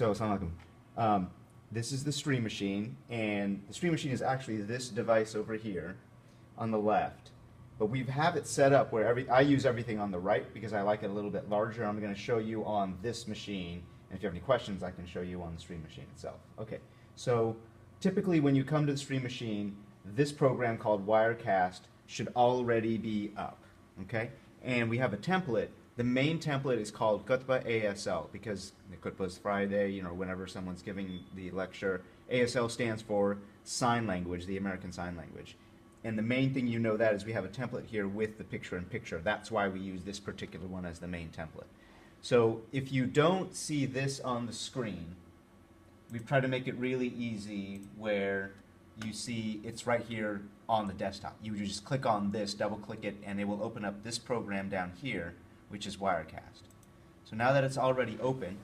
So, assalamu alaikum. This is the stream machine, and the stream machine is actually this device over here on the left. But we have it set up where I use everything on the right because I like it a little bit larger. I'm going to show you on this machine, and if you have any questions, I can show you on the stream machine itself. Okay, so typically when you come to the stream machine, this program called Wirecast should already be up, okay? And we have a template. The main template is called Khutbah ASL because the Khutbah is Friday, you know, whenever someone's giving the lecture. ASL stands for sign language, the American Sign Language. And the main thing you know that is we have a template here with the picture-in-picture. That's why we use this particular one as the main template. So if you don't see this on the screen, we've tried to make it really easy where you see it's right here on the desktop. You just click on this, double-click it, and it will open up this program down here, which is Wirecast. So now that it's already open,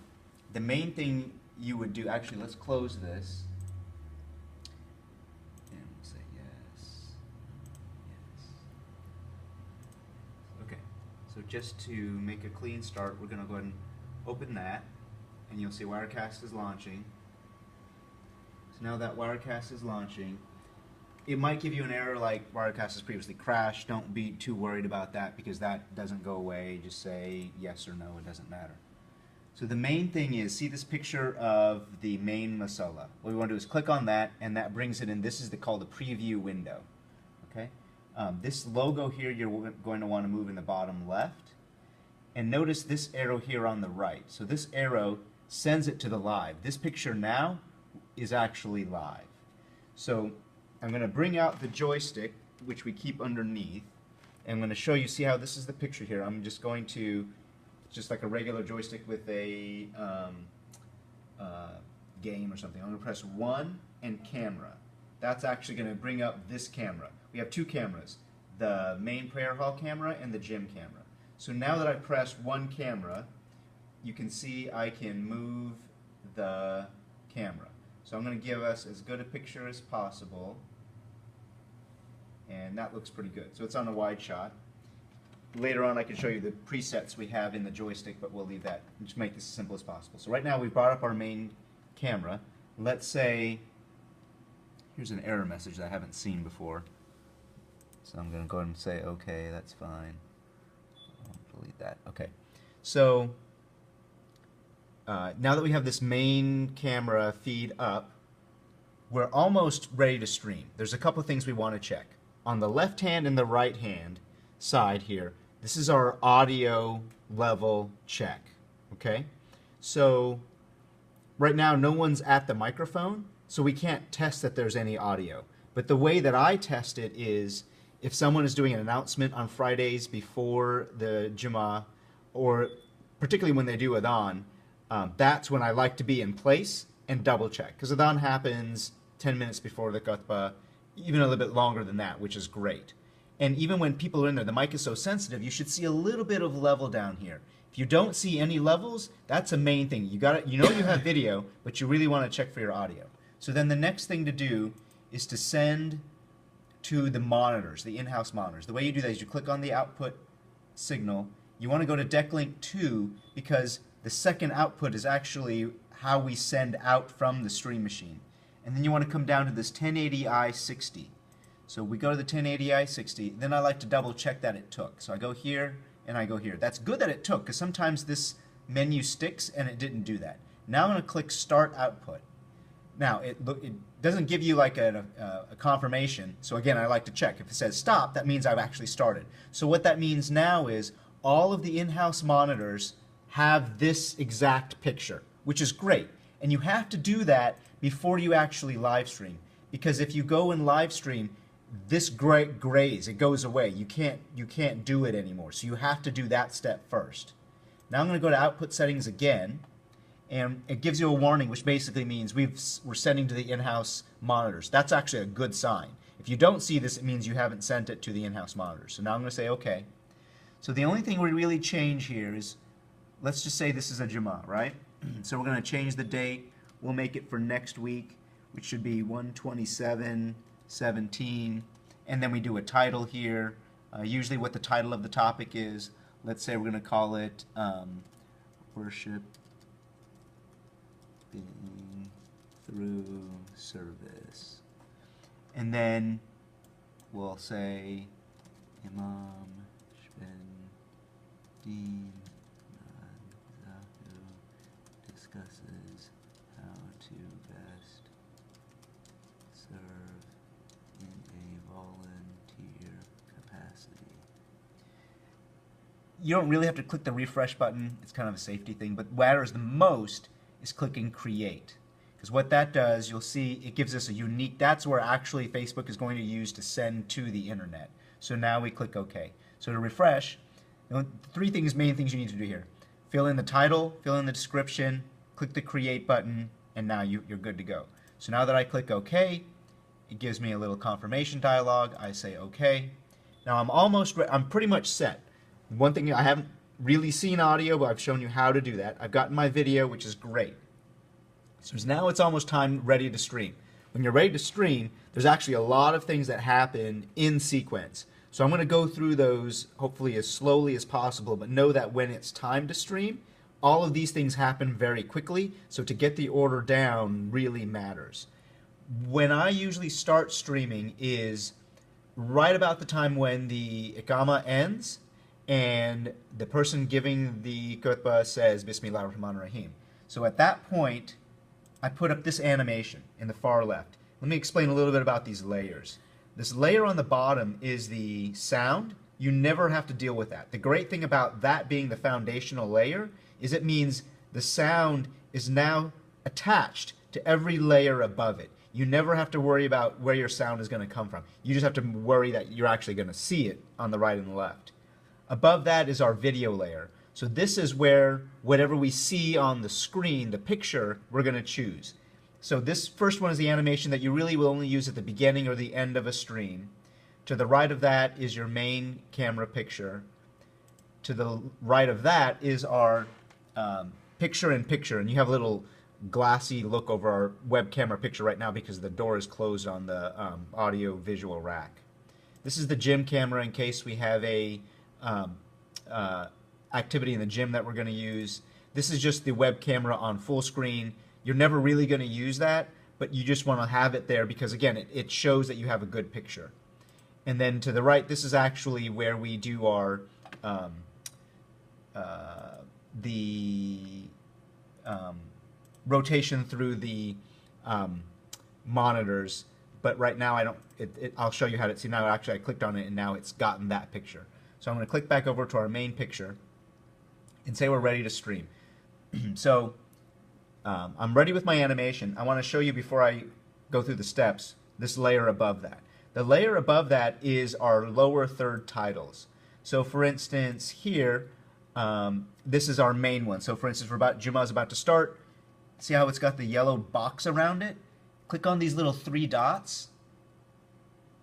the main thing you would do, actually let's close this, and we'll say yes, yes. Okay, so just to make a clean start, we're going to go ahead and open that, and you'll see Wirecast is launching. So now that Wirecast is launching, it might give you an error like Wirecast has previously crashed. Don't be too worried about that because that doesn't go away. Just say yes or no, it doesn't matter. So the main thing is, see this picture of the main Masala. What we want to do is click on that, and that brings it in. This is called the preview window. Okay. This logo here you're going to want to move in the bottom left. And notice this arrow here on the right. So this arrow sends it to the live. This picture now is actually live. So I'm going to bring out the joystick, which we keep underneath, and I'm going to show you, see how this is the picture here. I'm just going to, just like a regular joystick with a game or something, I'm going to press 1 and camera. That's actually going to bring up this camera. We have two cameras, the main prayer hall camera and the gym camera. So now that I press 1 camera, you can see I can move the camera. So I'm going to give us as good a picture as possible, and that looks pretty good. So it's on a wide shot. Later on I can show you the presets we have in the joystick, but we'll leave that and just make this as simple as possible. So right now we've brought up our main camera. Let's say, here's an error message that I haven't seen before. So I'm going to go ahead and say, okay, that's fine. I'll delete that. Okay. So now that we have this main camera feed up, we're almost ready to stream. There's a couple of things we want to check. On the left hand and the right hand side here, this is our audio level check. Okay? So right now no one's at the microphone, so we can't test that there's any audio. But the way that I test it is if someone is doing an announcement on Fridays before the Jummah, or particularly when they do Adhan, that's when I like to be in place and double check. Because Adhan happens 10 minutes before the khutbah, even a little bit longer than that, which is great. And even when people are in there, the mic is so sensitive, you should see a little bit of level down here. If you don't see any levels, that's a main thing. You know you have video, but you really want to check for your audio. So then the next thing to do is to send to the monitors, the in-house monitors. The way you do that is you click on the output signal. You want to go to decklink 2 because the second output is actually how we send out from the stream machine. And then you want to come down to this 1080i 60. So we go to the 1080i 60. Then I like to double check that it took. So I go here and I go here. That's good that it took because sometimes this menu sticks and it didn't do that. Now I'm going to click Start Output. Now it doesn't give you like a confirmation. So again, I like to check. If it says stop, that means I've actually started. So what that means now is all of the in-house monitors have this exact picture, which is great. And you have to do that before you actually live stream. Because if you go and live stream, this grays, it goes away. You can't do it anymore. So you have to do that step first. Now I'm going to go to output settings again, and it gives you a warning, which basically means we're sending to the in-house monitors. That's actually a good sign. If you don't see this, it means you haven't sent it to the in-house monitors. So now I'm going to say OK. So the only thing we really change here is, let's just say this is a Jummah, right? So we're going to change the date. We'll make it for next week, which should be 1/27/17, and then we do a title here. Usually what the title of the topic is. Let's say we're going to call it Worship Talking through service. And then we'll say Imam Shben Dean Zahu discusses how to best serve in a volunteer capacity. You don't really have to click the refresh button. It's kind of a safety thing, but what matters the most is clicking create. Because what that does, you'll see it gives us a unique, that's where actually Facebook is going to use to send to the internet. So now we click OK. So to refresh, three things, main things you need to do here. Fill in the title, fill in the description, click the create button, and now you're good to go. So now that I click OK, it gives me a little confirmation dialog. I say OK. Now I'm pretty much set. One thing, I haven't really seen audio, but I've shown you how to do that. I've gotten my video, which is great. So now it's almost time ready to stream. When you're ready to stream, there's actually a lot of things that happen in sequence. So I'm going to go through those hopefully as slowly as possible, but know that when it's time to stream, all of these things happen very quickly, so to get the order down really matters. When I usually start streaming is right about the time when the Iqama ends and the person giving the khutbah says Bismillah ar-Rahman ar-Rahim. So at that point, I put up this animation in the far left. Let me explain a little bit about these layers. This layer on the bottom is the sound. You never have to deal with that. The great thing about that being the foundational layer is it means the sound is now attached to every layer above it. You never have to worry about where your sound is going to come from. You just have to worry that you're actually going to see it on the right and the left. Above that is our video layer. So this is where whatever we see on the screen, the picture, we're going to choose. So this first one is the animation that you really will only use at the beginning or the end of a stream. To the right of that is your main camera picture. To the right of that is our picture-in-picture, and you have a little glassy look over our web camera picture right now because the door is closed on the audio-visual rack. This is the gym camera in case we have a activity in the gym that we're going to use. This is just the web camera on full screen. You're never really going to use that, but you just want to have it there because, again, it shows that you have a good picture. And then to the right, this is actually where we do our rotation through the monitors. But right now, I'll show you how to see. Now, actually, I clicked on it, and now it's gotten that picture. So I'm going to click back over to our main picture and say we're ready to stream. So I'm ready with my animation. I want to show you before I go through the steps, this layer above that. The layer above that is our lower third titles. So for instance, here, this is our main one. So for instance, Jummah's about to start. See how it's got the yellow box around it? Click on these little three dots,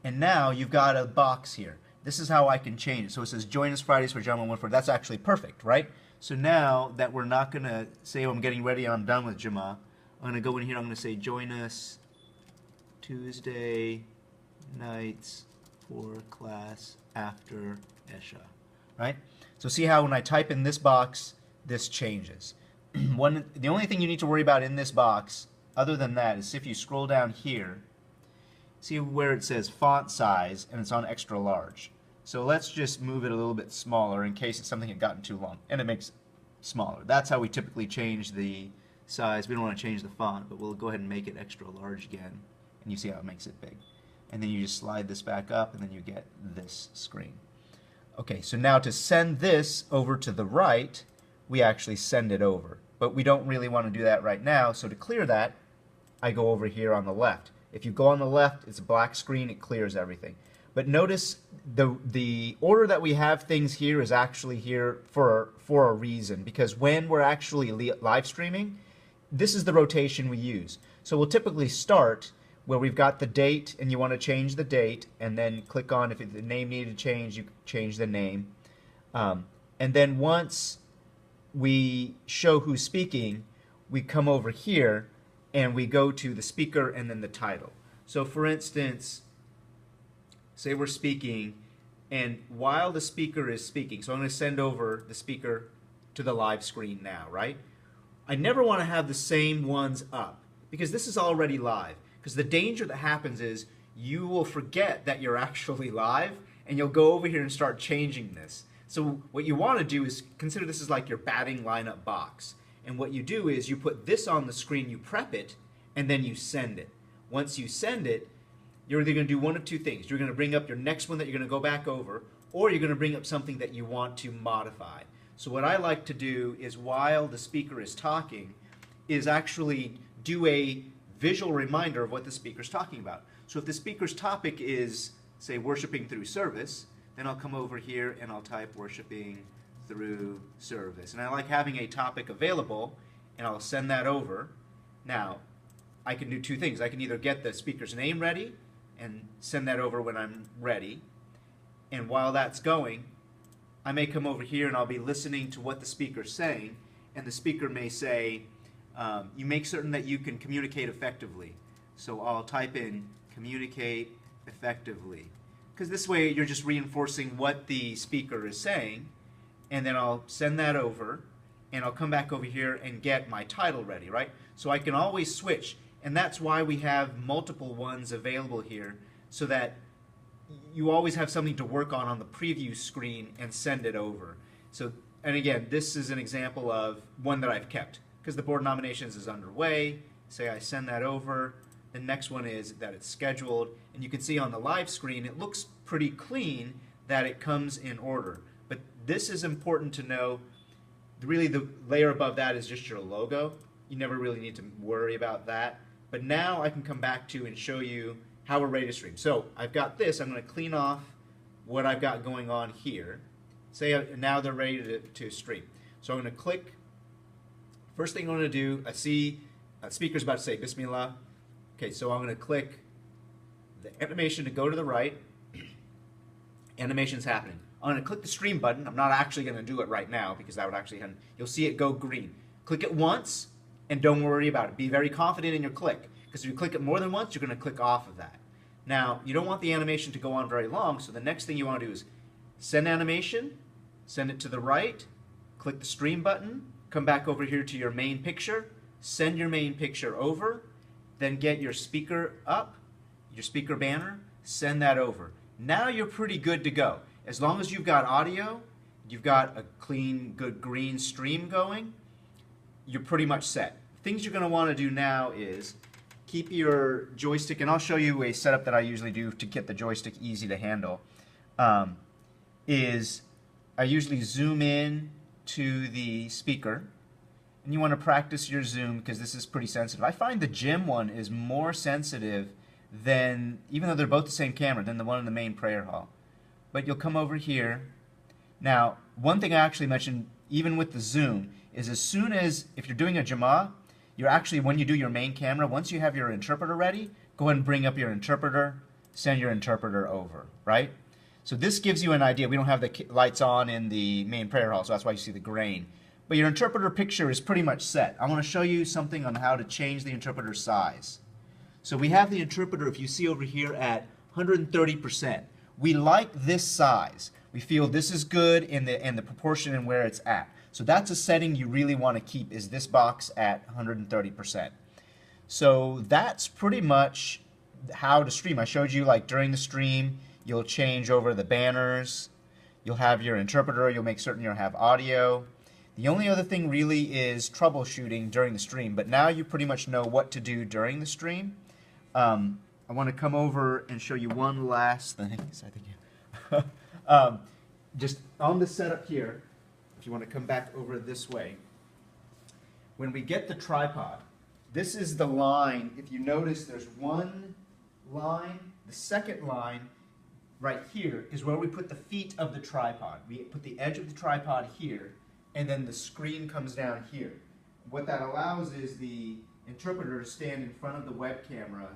and now you've got a box here. This is how I can change it. So it says, join us Fridays for Jummah 1 4. That's actually perfect, right? So now that we're not going to say, oh, I'm getting ready, I'm done with Jummah, I'm going to go in here, I'm going to say, join us Tuesday nights for class after Esha, right? So see how when I type in this box, this changes. The only thing you need to worry about in this box, other than that, is if you scroll down here, see where it says font size, and it's on extra large. So let's just move it a little bit smaller in case it's something had gotten too long, and it makes it smaller. That's how we typically change the size. We don't want to change the font, but we'll go ahead and make it extra large again, and you see how it makes it big. And then you just slide this back up, and then you get this screen. Okay, so now to send this over to the right, we actually send it over. But we don't really want to do that right now, so to clear that, I go over here on the left. If you go on the left, it's a black screen, it clears everything. But notice the order that we have things here is actually here for a reason, because when we're actually live streaming, this is the rotation we use. So we'll typically start where we've got the date, and you want to change the date, and then click on if the name needed to change, you change the name. And then once we show who's speaking, we come over here and we go to the speaker and then the title. So for instance, say we're speaking, and while the speaker is speaking, so I'm going to send over the speaker to the live screen now, right? I never want to have the same ones up because this is already live. Because the danger that happens is you will forget that you're actually live and you'll go over here and start changing this. So what you want to do is consider this as like your batting lineup box. And what you do is you put this on the screen, you prep it, and then you send it. Once you send it, you're either going to do one of two things. You're going to bring up your next one that you're going to go back over, or you're going to bring up something that you want to modify. So what I like to do is while the speaker is talking, is actually do a visual reminder of what the speaker's talking about. So if the speaker's topic is, say, worshiping through service, then I'll come over here and I'll type worshiping through service. And I like having a topic available, and I'll send that over. Now, I can do two things. I can either get the speaker's name ready and send that over when I'm ready. And while that's going, I may come over here and I'll be listening to what the speaker's saying, and the speaker may say, you make certain that you can communicate effectively. So I'll type in communicate effectively. Because this way you're just reinforcing what the speaker is saying, and then I'll send that over, and I'll come back over here and get my title ready, right? So I can always switch, and that's why we have multiple ones available here, so that you always have something to work on the preview screen and send it over. So, and again, this is an example of one that I've kept, because the board nominations is underway. Say I send that over. The next one is that it's scheduled, and you can see on the live screen it looks pretty clean that it comes in order. But this is important to know. Really, the layer above that is just your logo. You never really need to worry about that. But now I can come back to and show you how we're ready to stream. So I've got this. I'm going to clean off what I've got going on here. Say now they're ready to stream. So I'm going to click. First thing I'm going to do, I see a speaker's about to say Bismillah. Okay, so I'm going to click the animation to go to the right. Animation's happening. I'm going to click the stream button. I'm not actually going to do it right now because that would actually happen. You'll see it go green. Click it once and don't worry about it. Be very confident in your click, because if you click it more than once, you're going to click off of that. Now, you don't want the animation to go on very long, so the next thing you want to do is send animation, send it to the right, click the stream button, come back over here to your main picture, send your main picture over, then get your speaker up, your speaker banner, send that over. Now you're pretty good to go. As long as you've got audio, you've got a clean, good green stream going, you're pretty much set. Things you're going to want to do now is keep your joystick, and I'll show you a setup that I usually do to get the joystick easy to handle, is I usually zoom in to the speaker, and you want to practice your zoom because this is pretty sensitive. I find the gym one is more sensitive than, even though they're both the same camera, than the one in the main prayer hall. But you'll come over here. Now, one thing I actually mentioned, even with the zoom, is as soon as, if you're doing a Jama'ah, you're actually, when you do your main camera, once you have your interpreter ready, go ahead and bring up your interpreter, send your interpreter over, right? So this gives you an idea. We don't have the lights on in the main prayer hall, so that's why you see the grain. But your interpreter picture is pretty much set. I want to show you something on how to change the interpreter size. So we have the interpreter, if you see over here, at 130%. We like this size. We feel this is good in the proportion and where it's at. So that's a setting you really want to keep, is this box at 130%. So that's pretty much how to stream. I showed you, like, during the stream, you'll change over the banners, you'll have your interpreter, you'll make certain you'll have audio. The only other thing really is troubleshooting during the stream, but now you pretty much know what to do during the stream. I want to come over and show you one last thing. Just on the setup here, if you want to come back over this way, when we get the tripod, this is the line. If you notice, there's one line. The second line right here is where we put the feet of the tripod. We put the edge of the tripod here, and then the screen comes down here. What that allows is the interpreter to stand in front of the web camera,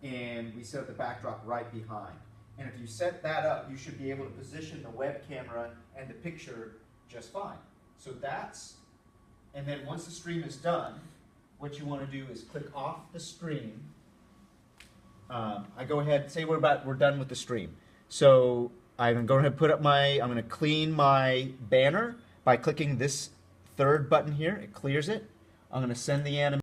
and we set the backdrop right behind. And if you set that up, you should be able to position the web camera and the picture just fine. So that's, and then once the stream is done, what you want to do is click off the stream. I go ahead, say we're done with the stream. So I'm going to go ahead and put up I'm going to clean my banner by clicking this third button here. It clears it. I'm going to send the animation